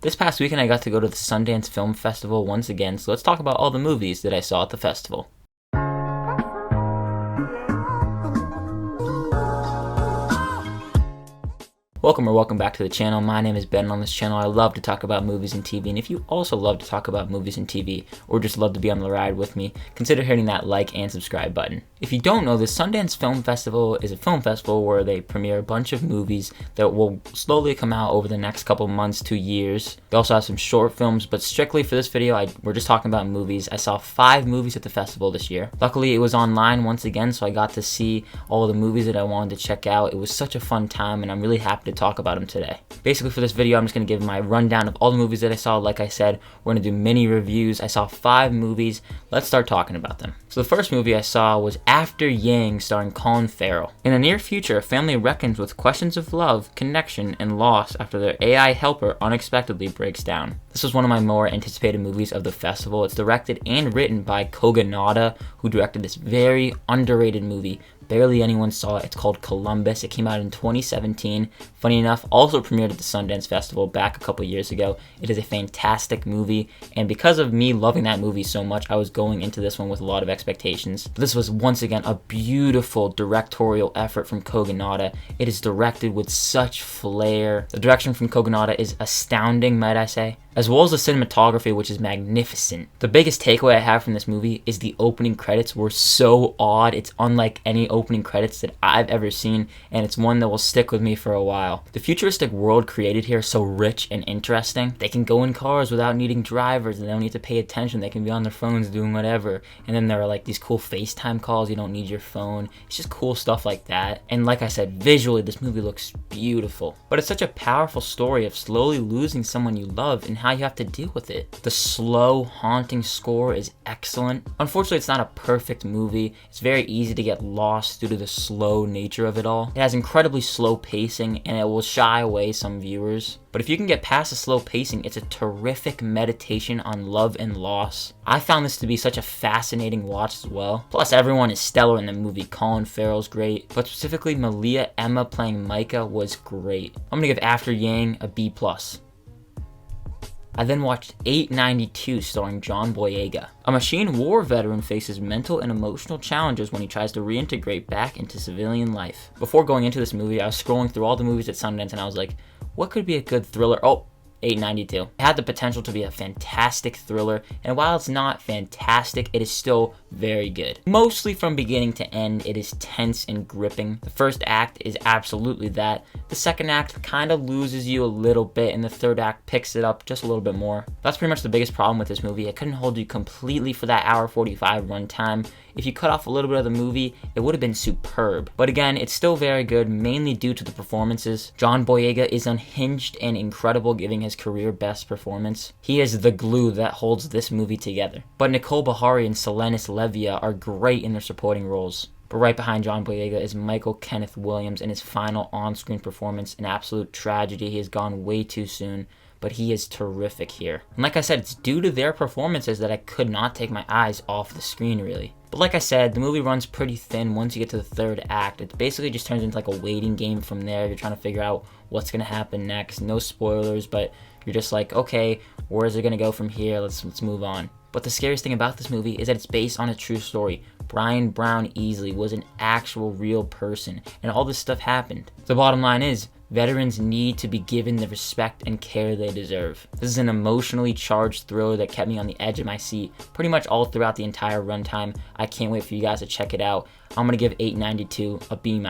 This past weekend I got to go to the Sundance Film Festival once again, so let's talk about all the movies that I saw at the festival. Welcome back to the channel. My name is Ben, and on this channel I love to talk about movies and TV, and if you also love to talk about movies and TV, or just love to be on the ride with me, consider hitting that like and subscribe button. If you don't know, the Sundance Film Festival is a film festival where they premiere a bunch of movies that will slowly come out over the next couple months to years. They also have some short films, but strictly for this video, we're just talking about movies. I saw 5 movies at the festival this year. Luckily, it was online once again, so I got to see all the movies that I wanted to check out. It was such a fun time, and I'm really happy to talk about them today. Basically, for this video, I'm just going to give my rundown of all the movies that I saw. Like I said, we're going to do mini reviews. I saw 5 movies. Let's start talking about them. So the first movie I saw was After Yang, starring Colin Farrell. In the near future, a family reckons with questions of love, connection, and loss after their AI helper unexpectedly breaks down. This was one of my more anticipated movies of the festival. It's directed and written by Kogonada, who directed this very underrated movie. Barely anyone saw it. It's called Columbus. It came out in 2017. Funny enough, also premiered at the Sundance Festival back a couple years ago. It is a fantastic movie, and because of me loving that movie so much, I was going into this one with a lot of expectations. But this was once again a beautiful directorial effort from Kogonada. It is directed with such flair. The direction from Kogonada is astounding, might I say, as well as the cinematography, which is magnificent. The biggest takeaway I have from this movie is the opening credits were so odd. It's unlike any opening credits that I've ever seen, and it's one that will stick with me for a while. The futuristic world created here is so rich and interesting. They can go in cars without needing drivers, and they don't need to pay attention. They can be on their phones doing whatever. And then there are like these cool FaceTime calls. You don't need your phone. It's just cool stuff like that. And like I said, visually, this movie looks beautiful. But it's such a powerful story of slowly losing someone you love and how you have to deal with it. The slow, haunting score is excellent. Unfortunately, it's not a perfect movie. It's very easy to get lost due to the slow nature of it all. It has incredibly slow pacing, and it will shy away some viewers. But if you can get past the slow pacing, it's a terrific meditation on love and loss. I found this to be such a fascinating watch as well. Plus, everyone is stellar in the movie. Colin Farrell's great, but specifically Malia Emma playing Micah was great. I'm gonna give After Yang a B+. I then watched 892 starring John Boyega. A machine war veteran faces mental and emotional challenges when he tries to reintegrate back into civilian life. Before going into this movie, I was scrolling through all the movies at Sundance and I was like, what could be a good thriller? Oh, 892. It had the potential to be a fantastic thriller, and while it's not fantastic, it is still very good. Mostly from beginning to end, it is tense and gripping. The first act is absolutely that. The second act kind of loses you a little bit, and the third act picks it up just a little bit more. That's pretty much the biggest problem with this movie. It couldn't hold you completely for that hour 45 runtime. If you cut off a little bit of the movie, it would have been superb. But again, it's still very good, mainly due to the performances. John Boyega is unhinged and incredible, giving his career best performance. He is the glue that holds this movie together. But Nicole Beharie and Selenis Levia are great in their supporting roles. But right behind John Boyega is Michael Kenneth Williams in his final on-screen performance, an absolute tragedy. He has gone way too soon, but he is terrific here. And like I said, it's due to their performances that I could not take my eyes off the screen, really. But like I said, the movie runs pretty thin once you get to the third act. It basically just turns into like a waiting game from there. You're trying to figure out what's going to happen next. No spoilers, but you're just like, okay, where is it going to go from here? Let's move on. But the scariest thing about this movie is that it's based on a true story. Brian Brown Easley was an actual real person, and all this stuff happened. The bottom line is, veterans need to be given the respect and care they deserve. This is an emotionally charged thriller that kept me on the edge of my seat pretty much all throughout the entire runtime. I can't wait for you guys to check it out. I'm gonna give 892 a B-.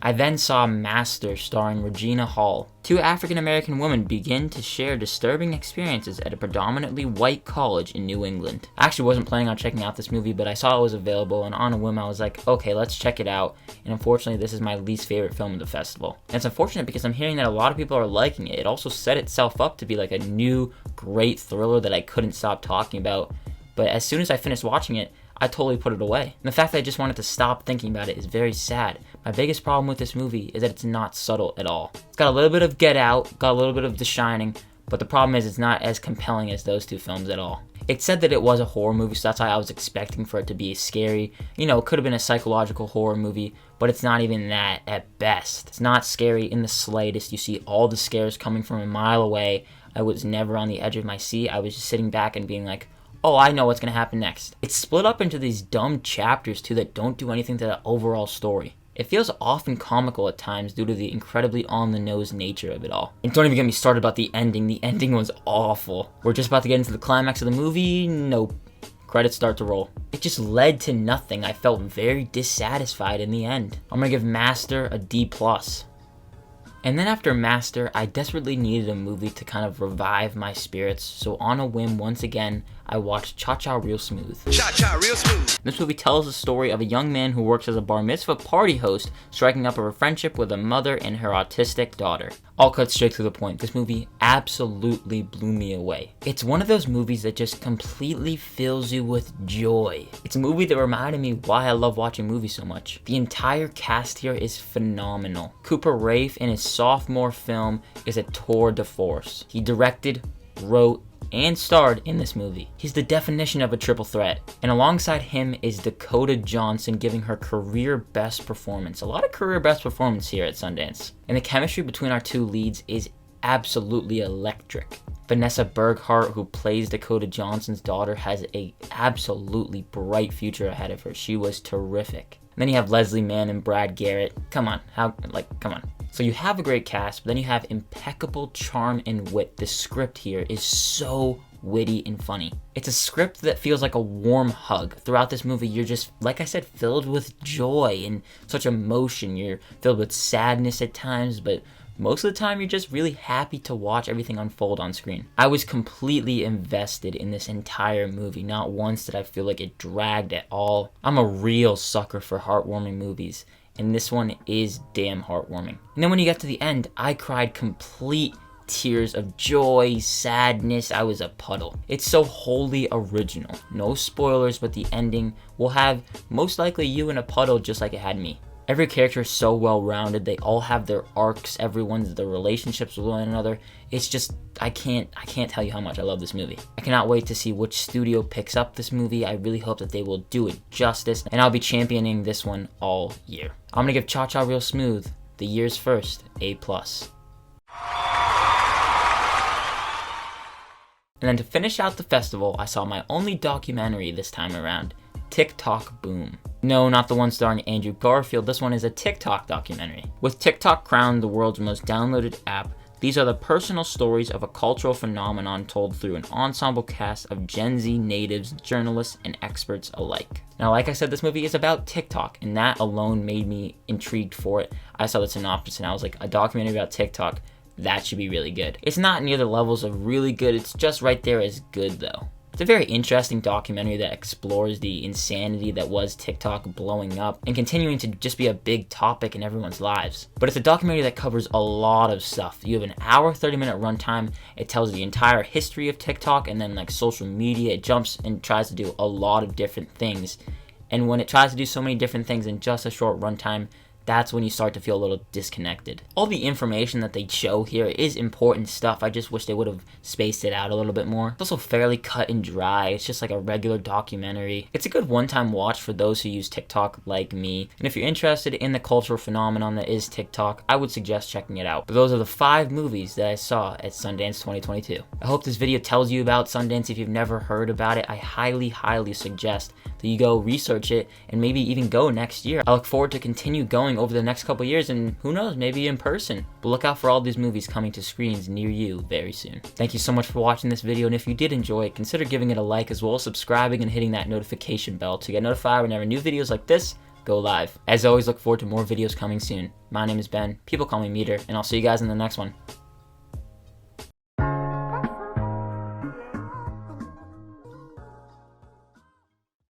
I then saw Master starring Regina Hall. 2 African-American women begin to share disturbing experiences at a predominantly white college in New England. I actually wasn't planning on checking out this movie, but I saw it was available, and on a whim I was like, okay, let's check it out. And unfortunately, this is my least favorite film of the festival. And it's unfortunate because I'm hearing that a lot of people are liking it. It also set itself up to be like a new, great thriller that I couldn't stop talking about. But as soon as I finished watching it, I totally put it away. And the fact that I just wanted to stop thinking about it is very sad. My biggest problem with this movie is that it's not subtle at all. It's got a little bit of Get Out, got a little bit of The Shining, but the problem is it's not as compelling as those 2 films at all. It said that it was a horror movie, so that's why I was expecting for it to be scary. You know, it could have been a psychological horror movie, but it's not even that at best. It's not scary in the slightest. You see all the scares coming from a mile away. I was never on the edge of my seat. I was just sitting back and being like, oh, I know what's going to happen next. It's split up into these dumb chapters, too, that don't do anything to the overall story. It feels often comical at times due to the incredibly on-the-nose nature of it all. And don't even get me started about the ending. The ending was awful. We're just about to get into the climax of the movie. Nope. Credits start to roll. It just led to nothing. I felt very dissatisfied in the end. I'm gonna give Master a D+. And then after Master, I desperately needed a movie to kind of revive my spirits, so on a whim once again, I watched Cha-Cha Real Smooth. Cha-Cha Real Smooth! This movie tells the story of a young man who works as a bar mitzvah party host, striking up a friendship with a mother and her autistic daughter. I'll cut straight to the point. This movie absolutely blew me away. It's one of those movies that just completely fills you with joy. It's a movie that reminded me why I love watching movies so much. The entire cast here is phenomenal. Cooper Raiff in his sophomore film is a tour de force. He directed, wrote, and starred in this movie. He's the definition of a triple threat. And alongside him is Dakota Johnson giving her career best performance. A lot of career best performance here at Sundance. And the chemistry between our two leads is absolutely electric. Vanessa Berghardt, who plays Dakota Johnson's daughter, has a absolutely bright future ahead of her. She was terrific. And then you have Leslie Mann and Brad Garrett. Come on. Come on. So you have a great cast, but then you have impeccable charm and wit. The script here is so witty and funny. It's a script that feels like a warm hug. Throughout this movie, you're just, like I said, filled with joy and such emotion. You're filled with sadness at times, but most of the time, you're just really happy to watch everything unfold on screen. I was completely invested in this entire movie. Not once did I feel like it dragged at all. I'm a real sucker for heartwarming movies, and this one is damn heartwarming. And then when you get to the end, I cried complete tears of joy, sadness. I was a puddle. It's so wholly original. No spoilers, but the ending will have most likely you in a puddle just like it had me. Every character is so well-rounded. They all have their arcs. Everyone's their relationships with one another. It's just, I can't tell you how much I love this movie. I cannot wait to see which studio picks up this movie. I really hope that they will do it justice, and I'll be championing this one all year. I'm gonna give Cha-Cha Real Smooth the year's first A+. And then to finish out the festival, I saw my only documentary this time around, TikTok Boom. No, not the one starring Andrew Garfield. This one is a TikTok documentary. With TikTok crowned the world's most downloaded app, these are the personal stories of a cultural phenomenon told through an ensemble cast of Gen Z natives, journalists, and experts alike. Now, like I said, this movie is about TikTok, and that alone made me intrigued for it. I saw the synopsis and I was like, a documentary about TikTok, that should be really good. It's not near the levels of really good, it's just right there as good though. It's a very interesting documentary that explores the insanity that was TikTok blowing up and continuing to just be a big topic in everyone's lives. But it's a documentary that covers a lot of stuff. You have an hour, 30-minute runtime. It tells the entire history of TikTok and then like social media. It jumps and tries to do a lot of different things. And when it tries to do so many different things in just a short runtime, that's when you start to feel a little disconnected. All the information that they show here is important stuff. I just wish they would have spaced it out a little bit more. It's also fairly cut and dry. It's just like a regular documentary. It's a good one-time watch for those who use TikTok like me. And if you're interested in the cultural phenomenon that is TikTok, I would suggest checking it out. But those are the 5 movies that I saw at Sundance 2022. I hope this video tells you about Sundance. If you've never heard about it, I highly, highly suggest that you go research it and maybe even go next year. I look forward to continue going over the next couple years and who knows, maybe in person. But look out for all these movies coming to screens near you very soon. Thank you so much for watching this video, and if you did enjoy it, consider giving it a like as well as subscribing and hitting that notification bell to get notified whenever new videos like this go live. As always, look forward to more videos coming soon. My name is Ben, people call me Meter, and I'll see you guys in the next one.